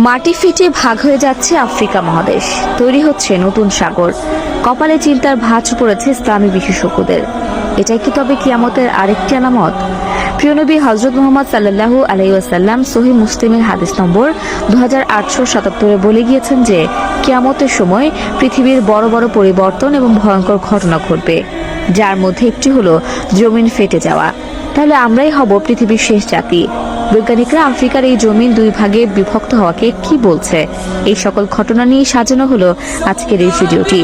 মাটি ফেটে ভাগ হয়ে যাচ্ছে আফ্রিকা মহাদেশ, তৈরি হচ্ছে নতুন সাগর। কপালে চিন্তার ভাঁজ পড়েছে ইসলামী বিশেষজ্ঞদের। এটাই কি তবে কিয়ামতের আরেকটি আলামত? প্রিয় নবী হযরত মুহাম্মদ সাল্লাল্লাহু আলাইহি ওয়াসাল্লাম সহিহ মুসলিমের হাদিস নম্বর 2877 বলে গিয়েছেন যে কিয়ামতের সময় পৃথিবীর বড় বড় পরিবর্তন এবং ভয়ঙ্কর ঘটনা ঘটবে, যার মধ্যে একটি হলো জমিন ফেটে যাওয়া। তাহলে আমরাই হব পৃথিবীর শেষ জাতি। বৈজ্ঞানিকরা আফ্রিকার এই জমিন দুই ভাগে বিভক্ত হওয়াকে কি বলছে, এই সকল ঘটনা নিয়ে সাজানো হলো আজকের এই ভিডিওটি।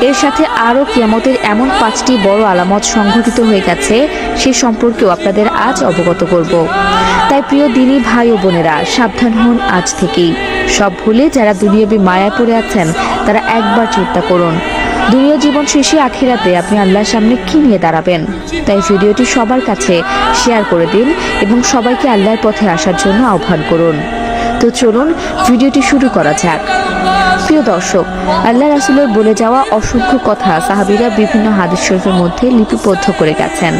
এর সাথে আরো কিয়ামতের এমন 5টি বড় আলামত সংঘটিত হয়ে গেছে, সে সম্পর্কেও আপনাদের আজ অবগত করব। তাই প্রিয় দিনী ভাই ও বোনেরা, সাবধান হন আজ থেকেই। সব ভুলে যারা দুনিয়াবী মায়া পড়ে আছেন, তারা একবার চিন্তা করুন, দুনিয়া জীবন শেষে আখিরাতে আপনি আল্লাহর সামনে কি নিয়ে দাঁড়াবেন। তাই ভিডিওটি সবার কাছে শেয়ার করে দিন এবং সবাইকে আল্লাহর পথে আসার জন্য আহ্বান করুন। তো চলুন ভিডিওটি শুরু করা যাক। প্রিয় দর্শক, আল্লাহ রাসূলের বলে যাওয়া অসংখ্য কথা সাহাবীরা বিভিন্ন হাদিস শরীফের মধ্যে লিপিবদ্ধ করে গেছেন।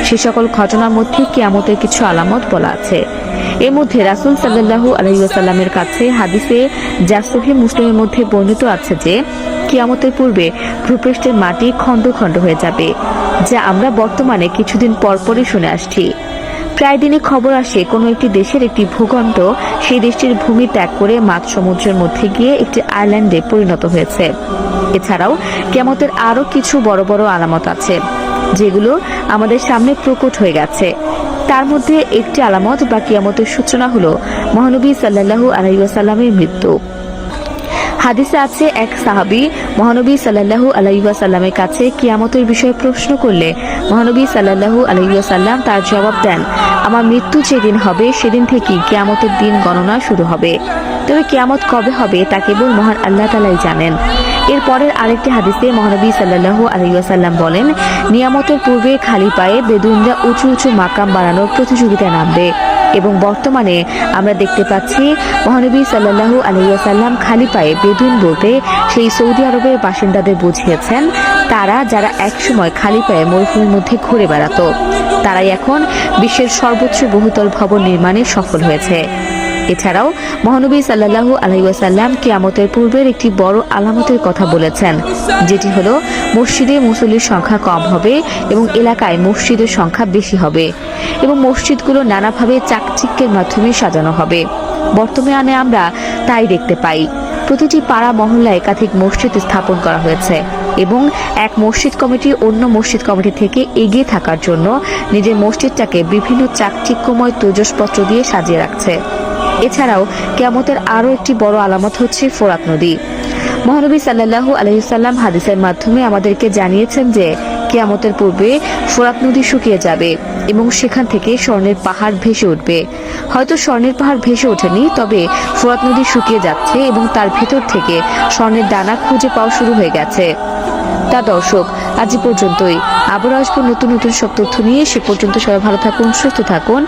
সে সকল ঘটনার মধ্যে কিয়ামতের কিছু আলামত বলা আছে। এর মধ্যে রাসূল সাল্লাল্লাহু আলাইহি ওয়াসাল্লামের কাছে হাদিসে যা সহিহ মুসলিমের মধ্যে বর্ণিত আছে যে কিয়ামতের পূর্বে ভূপৃষ্ঠের মাটি খণ্ড খণ্ড হয়ে যাবে, যা আমরা বর্তমানে কিছুদিন পরপরই শুনে আসছি। প্রায় দিনে খবর আসে কোনো একটি দেশের একটি ভূখণ্ড সেই দেশটির ভূমি ত্যাগ করে মাঝ সমুদ্রের মধ্যে গিয়ে একটি আইল্যান্ডে পরিণত হয়েছে। এছাড়াও কিয়ামতের আরো কিছু বড় বড় আলামত আছে, যেগুলো আমাদের সামনে প্রকট হয়ে গেছে। তার মধ্যে একটি আলামত বা কিয়ামতের সূচনা হলো মহানবী সাল্লাল্লাহু আলাইহি ওয়াসাল্লামের মৃত্যু। হাদিসে আছে, এক সাহাবী মহানবী সাল্লাল্লাহু আলাইহি ওয়াসাল্লামের কাছে কিয়ামতের বিষয়ে প্রশ্ন করলে মহানবী সাল্লাল্লাহু আলাইহি ওয়াসাল্লাম তার জবাব দেন, আমার মৃত্যু যেদিন হবে সেদিন থেকেই কিয়ামতের দিন গণনা শুরু হবে। তবে কিয়ামত কবে হবে তা কেবল মহান আল্লাহ তাআলাই জানেন। এর পরের আরেকটি হাদিসে মহানবী সাল্লাল্লাহু আলাইহি ওয়াসাল্লাম বলেন, নিয়ামতের পূর্বে খালি পায়ে বেদুইনরা উঁচু উঁচু মাকাম বানানোর প্রতিযোগিতায় নামবে। এবং বর্তমানে আমরা দেখতে পাচ্ছি মহানবী সাল্লাল্লাহু আলাইহি ওয়াসাল্লাম খালি পায়ে বেদুইন বলতে সেই সৌদি আরবের বাসিন্দাদের বুঝিয়েছেন, তারা যারা একসময় খালি পায়ে মরুভূমির মধ্যে ঘুরে বেড়াতো, তারাই এখন বিশ্বের সর্বোচ্চ বহুতল ভবন নির্মাণে সফল হয়েছে। এছাড়াও মহানবী সাল্লাল্লাহু আলাইহি ওয়াসাল্লাম কিয়ামতের পূর্বের একটি বড় আলামতের কথা বলেছেন, যেটি হলো মসজিদে মুসল্লির সংখ্যা কম হবে এবং এলাকায় মসজিদের সংখ্যা বেশি হবে এবং মসজিদগুলো নানাভাবে চাকচিক্যের মাধ্যমে সাজানো হবে। বর্তমানে আমরা তাই দেখতে পাই। প্রতিটি পাড়া মহল্লায় একাধিক মসজিদ স্থাপন করা হয়েছে এবং এক মসজিদ কমিটি অন্য মসজিদ কমিটি থেকে এগিয়ে থাকার জন্য নিজের মসজিদটাকে বিভিন্ন চাকচিক্যময় তৈজসপত্র দিয়ে সাজিয়ে রাখছে। এছাড়াও কিয়ামতের আরো একটি বড় আলামত হচ্ছে ফোরাত নদী। মহানবী সাল্লাল্লাহু আলাইহি ওয়াসাল্লাম হাদিসের মাধ্যমে আমাদেরকে জানিয়েছেন যে কিয়ামতের পূর্বে ফোরাত নদী শুকিয়ে যাবে এবং সেখান থেকে স্বর্ণের পাহাড় ভেসে উঠবে। হয়তো স্বর্ণের পাহাড় ভেসে ওঠেনি, তবে ফোরাত নদী শুকিয়ে যাচ্ছে এবং তার ভেতর থেকে স্বর্ণের দানা খুঁজে পাওয়া শুরু হয়ে গেছে। তা দর্শক, আজ পর্যন্তই। আবার আসবো নতুন নতুন সব তথ্য নিয়ে। সে পর্যন্ত সবাই ভালো থাকুন, সুস্থ থাকুন।